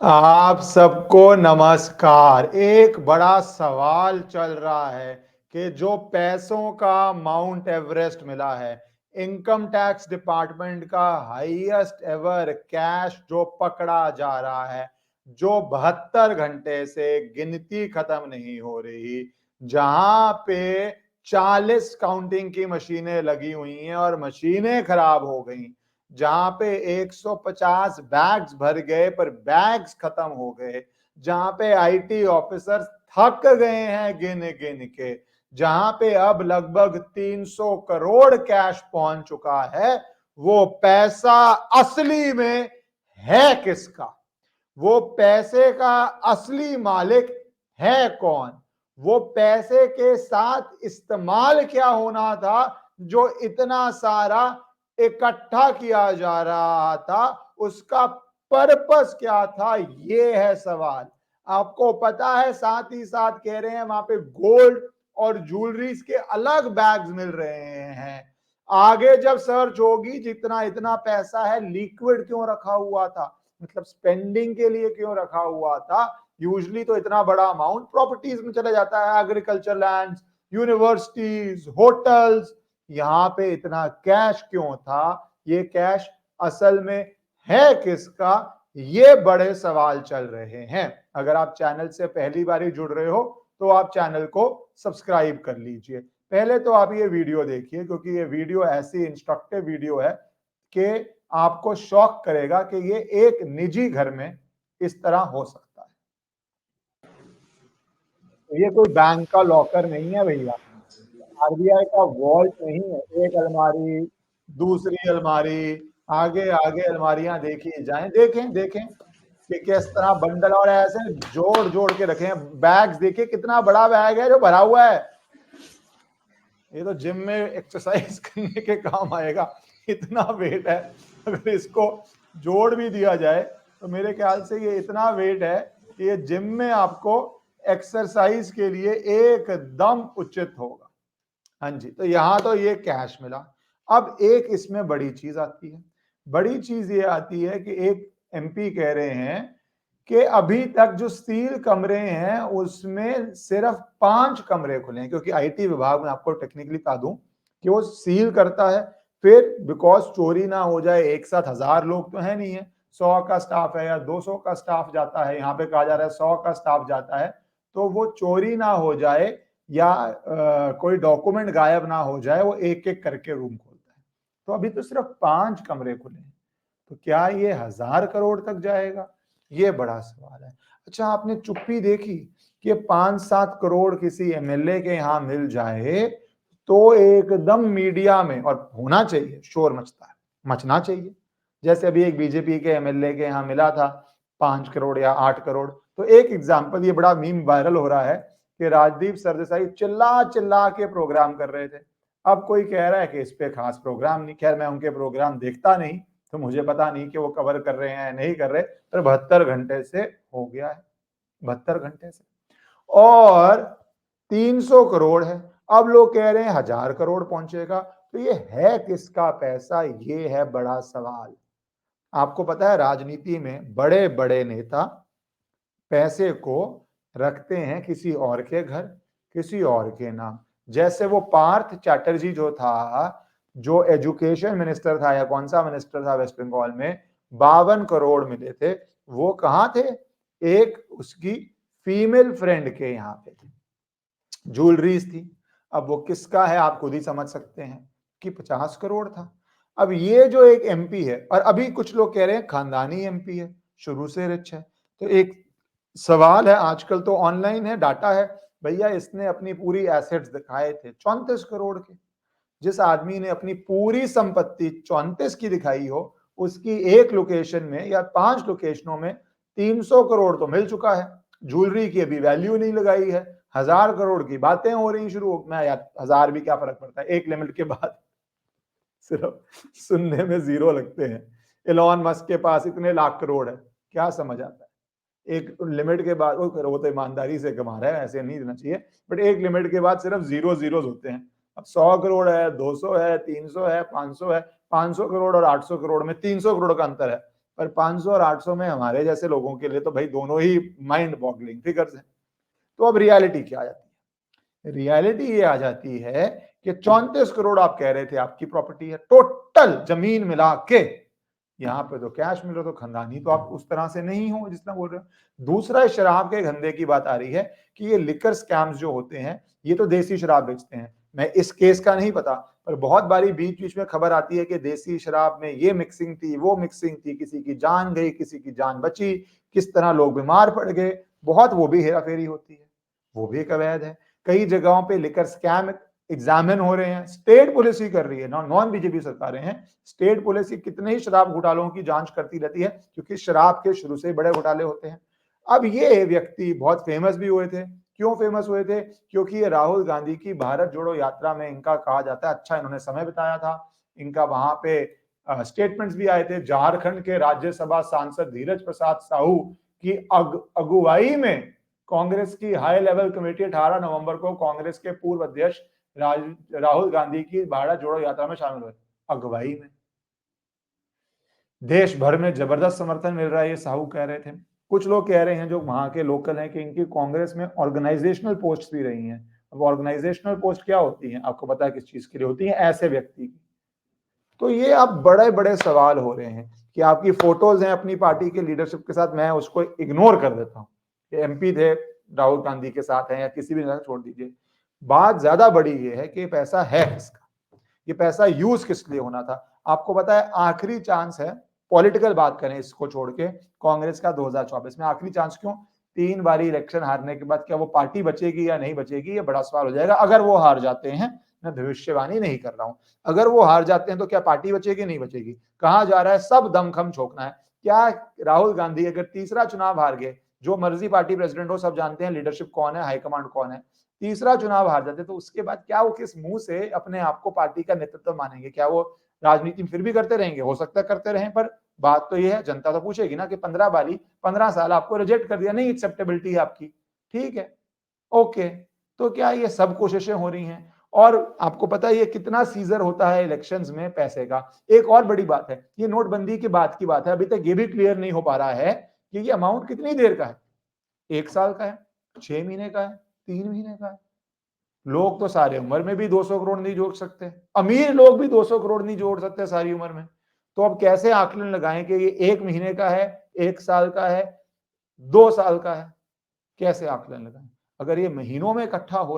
आप सबको नमस्कार। एक बड़ा सवाल चल रहा है कि जो पैसों का माउंट एवरेस्ट मिला है, इनकम टैक्स डिपार्टमेंट का हाईएस्ट एवर कैश जो पकड़ा जा रहा है, जो 72 घंटे से गिनती खत्म नहीं हो रही, जहां पे 40 काउंटिंग की मशीनें लगी हुई हैं और मशीनें खराब हो गई, जहां पे 150 बैग्स भर गए पर बैग्स खत्म हो गए, जहां पे आईटी ऑफिसर्स थक गए हैं गिन गिन के, जहां पे अब लगभग 300 करोड़ कैश पहुंच चुका है, वो पैसा असली में है किसका? वो पैसे का असली मालिक है कौन? वो पैसे के साथ इस्तेमाल क्या होना था जो इतना सारा इकट्ठा किया जा रहा था? उसका पर्पस क्या था? ये है सवाल। आपको पता है, साथ ही साथ कह रहे हैं वहां पे गोल्ड और ज्वेलरीज के अलग बैग्स मिल रहे हैं। आगे जब सर्च होगी, जितना इतना पैसा है लिक्विड क्यों रखा हुआ था, मतलब स्पेंडिंग के लिए क्यों रखा हुआ था? यूजली तो इतना बड़ा अमाउंट प्रॉपर्टीज में चला जाता है, एग्रीकल्चर लैंड्स, यूनिवर्सिटीज, होटल्स। यहां पे इतना कैश क्यों था? ये कैश असल में है किसका? ये बड़े सवाल चल रहे हैं। अगर आप चैनल से पहली बार ही जुड़ रहे हो तो आप चैनल को सब्सक्राइब कर लीजिए। पहले तो आप ये वीडियो देखिए, क्योंकि ये वीडियो ऐसी इंस्ट्रक्टिव वीडियो है कि आपको शॉक करेगा कि ये एक निजी घर में इस तरह हो सकता है। तो ये कोई बैंक का लॉकर नहीं है भैया, आरबीआई का वॉल्ट नहीं है। एक अलमारी, दूसरी अलमारी, आगे आगे अलमारियां देखी जाएं, देखें देखें कि किस तरह बंडल और ऐसे जोड़ जोड़ के रखे हैं। बैग्स देखिए, कितना बड़ा बैग है जो भरा हुआ है। ये तो जिम में एक्सरसाइज करने के काम आएगा, इतना वेट है। अगर इसको जोड़ भी दिया जाए तो मेरे ख्याल से ये इतना वेट है कि ये जिम में आपको एक्सरसाइज के लिए एकदम उचित होगा। हाँ जी, तो यहां तो ये कैश मिला। अब एक इसमें बड़ी चीज आती है। बड़ी चीज ये आती है कि एक एमपी कह रहे हैं कि अभी तक जो सील कमरे हैं उसमें सिर्फ 5 कमरे खुले हैं, क्योंकि आईटी विभाग में आपको टेक्निकली बता दूं कि वो सील करता है, फिर बिकॉज चोरी ना हो जाए, एक साथ 1000 लोग तो है नहीं है, 100 का स्टाफ है या 200 का स्टाफ जाता है, यहाँ पे कहा जा रहा है 100 का स्टाफ जाता है, तो वो चोरी ना हो जाए या कोई डॉक्यूमेंट गायब ना हो जाए, वो एक एक करके रूम खोलता है। तो अभी तो सिर्फ 5 कमरे खुले हैं, तो क्या ये 1000 करोड़ तक जाएगा? ये बड़ा सवाल है। अच्छा, आपने चुप्पी देखी कि 5-7 करोड़ किसी एमएलए के यहां मिल जाए तो एकदम मीडिया में, और होना चाहिए, शोर मचता है, मचना चाहिए। जैसे अभी एक बीजेपी के एमएलए के यहां मिला था 5 करोड़ या 8 करोड़। तो एक एग्जाम्पल, ये बड़ा मीम वायरल हो रहा है कि राजदीप सरदेसाई चिल्ला चिल्ला के प्रोग्राम कर रहे थे। अब कोई कह रहा है कि इस पे खास प्रोग्राम नहीं, खैर मैं उनके प्रोग्राम देखता नहीं तो मुझे पता नहीं कि वो कवर कर रहे हैं नहीं कर रहे, पर 72 घंटे से हो गया है, 72 घंटे से। और 300 करोड़ है, अब लोग कह रहे हैं 1000 करोड़ पहुंचेगा। तो ये है किसका पैसा? ये है बड़ा सवाल। आपको पता है, राजनीति में बड़े बड़े नेता पैसे को रखते हैं किसी और के घर, किसी और के नाम। जैसे वो पार्थ चैटर्जी जो था, जो एजुकेशन मिनिस्टर था या कौन सा मिनिस्टर था वेस्ट बंगाल में, 52 करोड़ मिले थे। वो कहां थे? एक उसकी फीमेल फ्रेंड के यहां पे थे, ज्वेलरीज थी। अब वो किसका है आप खुद ही समझ सकते हैं कि 50 करोड़ था। अब ये जो एक एमपी है, और अभी कुछ लोग कह रहे हैं खानदानी एमपी है, शुरू से रिच है, तो एक सवाल है, आजकल तो ऑनलाइन है, डाटा है, भैया इसने अपनी पूरी एसेट्स दिखाए थे 34 करोड़ के। जिस आदमी ने अपनी पूरी संपत्ति 34 की दिखाई हो, उसकी एक लोकेशन में या 5 लोकेशनों में 300 करोड़ तो मिल चुका है। ज्वेलरी की अभी वैल्यू नहीं लगाई है, 1000 करोड़ की बातें हो रही शुरू में। यार 1000 भी क्या फर्क पड़ता है, एक लिमिट के बाद सिर्फ सुनने में जीरो लगते हैं। एलॉन मस्क के पास इतने लाख करोड़ है, क्या समझ आता है? एक लिमिट के बाद वो तो ईमानदारी से कमा रहा है, ऐसे नहीं देना चाहिए, बट एक लिमिट के बाद सिर्फ जीरो जीरोज होते हैं। अब 100 करोड़ है, 200 है, 300 है, 500 है, 500 करोड़ और 800 करोड़ में 300 करोड़ का अंतर है। पर 500 और 800 में हमारे जैसे लोगों के लिए तो भाई दोनों ही माइंड बॉगलिंग फिगर्स हैं। तो अब रियलिटी क्या आ जाती है? रियलिटी ये आ जाती है कि 34 करोड़ आप कह रहे थे आपकी प्रॉपर्टी है, टोटल जमीन मिला के। यहाँ पे तो कैश मिल रहा, तो खानदानी तो आप उस तरह से नहीं हो जितना बोल रहे हो। दूसरा शराब के धंधे की बात आ रही है कि ये लिकर स्कैम्स जो होते हैं, ये तो देसी शराब बेचते हैं। मैं इस केस का नहीं पता, पर बहुत बारी बीच बीच में खबर आती है कि देसी शराब में ये मिक्सिंग थी, वो मिक्सिंग थी, किसी की जान गई, किसी की जान बची, किस तरह लोग बीमार पड़ गए, बहुत वो भी हेरा फेरी होती है, वो भी एक अवैध है। कई जगहों पे लिकर स्कैम एग्जामिन हो रहे हैं, स्टेट पुलिस ही कर रही है, नॉन बीजेपी सरकारें हैं। स्टेट पुलिस ही कितने ही शराब घोटालों की जांच करती रहती है, क्योंकि शराब के शुरू से बड़े घोटाले होते हैं। अब ये व्यक्ति बहुत फेमस भी हुए थे। क्यों फेमस हुए थे? क्योंकि ये राहुल गांधी की भारत जोड़ो यात्रा में इनका कहा जाता है अच्छा इन्होंने समय बिताया था। इनका वहां पे स्टेटमेंट्स भी आए थे। झारखंड के राज्यसभा सांसद धीरज प्रसाद साहू की अगुवाई में कांग्रेस की हाई लेवल कमेटी 18 नवंबर को कांग्रेस के पूर्व अध्यक्ष राहुल गांधी की भारत जोड़ो यात्रा में शामिल हुए, अगुवाई में। देश भर में जबरदस्त समर्थन मिल रहा है, ये साहू कह रहे थे। कुछ लोग कह रहे हैं जो वहां के लोकल हैं कि इनकी कांग्रेस में ऑर्गेनाइजेशनल पोस्ट भी रही हैं। अब ऑर्गेनाइजेशनल पोस्ट क्या होती है? आपको पता है किस चीज के लिए होती है? ऐसे व्यक्ति की। तो ये अब बड़े बड़े सवाल हो रहे हैं कि आपकी फोटोज हैं अपनी पार्टी के लीडरशिप के साथ, मैं उसको इग्नोर कर देता हूँ। एमपी थे राहुल गांधी के साथ हैं या किसी भी छोड़ दीजिए। बात ज्यादा बड़ी ये है कि पैसा है किसका, ये पैसा यूज किस लिए होना था। आपको पता है आखिरी चांस है, पॉलिटिकल बात करें इसको छोड़ के, कांग्रेस का 2024 में आखिरी चांस। क्यों? 3 बारी इलेक्शन हारने के बाद क्या वो पार्टी बचेगी या नहीं बचेगी, ये बड़ा सवाल हो जाएगा। अगर वो हार जाते हैं, मैं भविष्यवाणी नहीं कर रहा हूं, अगर वो हार जाते हैं तो क्या पार्टी बचेगी नहीं बचेगी? कहां जा रहा है? सब दमखम छोकना है। क्या राहुल गांधी अगर तीसरा चुनाव हार गए, जो मर्जी पार्टी प्रेसिडेंट हो, सब जानते हैं लीडरशिप कौन है, हाईकमांड कौन है, तीसरा चुनाव हार जाते तो उसके बाद क्या वो किस मुंह से अपने आप को पार्टी का नेतृत्व मानेंगे? क्या वो राजनीति फिर भी करते रहेंगे? हो सकता है करते रहें, पर बात तो ये है, जनता तो पूछेगी ना कि 15 बारी 15 साल आपको रिजेक्ट कर दिया, नहीं एक्सेप्टेबिलिटी है आपकी, ठीक है, ओके। तो क्या ये सब कोशिशें हो रही हैं? और आपको पता है ये कितना सीजर होता है इलेक्शंस में पैसे का। एक और बड़ी बात है, ये नोटबंदी के बाद की बात है, अभी तक ये भी क्लियर नहीं हो पा रहा है कि ये अमाउंट कितनी देर का है, 1 साल का है, 6 महीने का है, 3 महीने का है। लोग तो सारे उम्र में भी 200 करोड़ नहीं जोड़ सकते, अमीर लोग भी 200 करोड़ नहीं जोड़ सकते सारी उम्र में। तो अब कैसे आकलन लगाएं कि ये 1 महीने का है, 1 साल का है, 2 साल का है? कैसे आकलन लगाएं? अगर ये महीनों में इकट्ठा हो